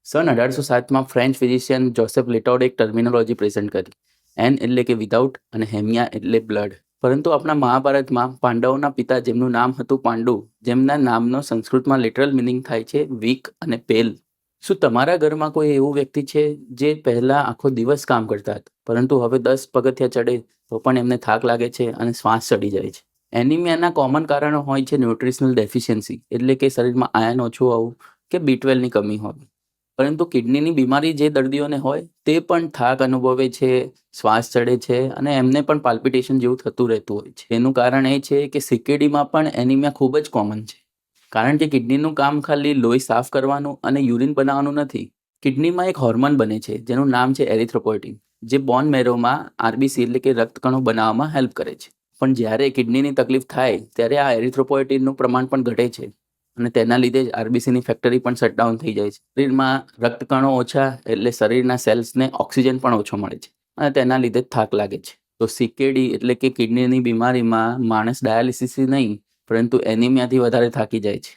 સન 1807માં French physician Joseph લિટોડે એક terminology present કરી. N એટલે કે વિધાઉટ અને હેમિયા એટલે બ્લડ. પરંતુ આપણા મહાભારતમાં પાંડવોના પિતા જેમનું નામ હતું પાંડુ, જેમના નામનો સંસ્કૃતમાં લિટરલ મિનિંગ થાય છે વીક અને પેલ. શું તમારા ઘરમાં કોઈ એવું વ્યક્તિ છે જે પહેલા આખો દિવસ કામ કરતા હતા, પરંતુ હવે 10 પગથિયાં ચડે તો પણ એમને થાક લાગે છે અને શ્વાસ ચડી જાય છે? એનિમિયાના કોમન કારણો હોય છે ન્યુટ્રિશનલ ડેફિશિયન્સી, એટલે કે શરીરમાં આયર્ન ઓછું હોવું કે B12ની કમી હોવી. પરંતુ કિડનીની બીમારી જે દર્દીઓને હોય તે પણ થાક અનુભવે છે, શ્વાસ ચડે છે અને એમને પણ પાલ્પિટેશન જેવું થતું રહેતું હોય છે. એનું કારણ એ છે કે CKDમાં પણ એનિમિયા ખૂબ જ કોમન છે. કારણ કે કિડનીનું કામ ખાલી લોહી સાફ કરવાનું અને યુરિન બનાવવાનું નથી. કિડનીમાં એક હોર્મોન બને છે જેનું નામ છે એરિથ્રોપોઇટીન, જે બોન મેરોમાં RBC એટલે કે રક્તકણો બનાવવામાં હેલ્પ કરે છે. પણ જ્યારે કિડનીની તકલીફ થાય ત્યારે આ એરિથ્રોપોઇટીનનું પ્રમાણ પણ ઘટે છે અને તેના લીધે જ RBCની ફેક્ટરી પણ શટડાઉન થઈ જાય છે. શરીરમાં રક્તકણો ઓછા એટલે શરીરના સેલ્સને ઓક્સિજન પણ ઓછો મળે છે અને તેના લીધે જ થાક લાગે છે. તો CKD એટલે કે કિડનીની બીમારીમાં માણસ ડાયાલિસિસથી નહીં પરંતુ એનિમિયાથી વધારે થાકી જાય છે.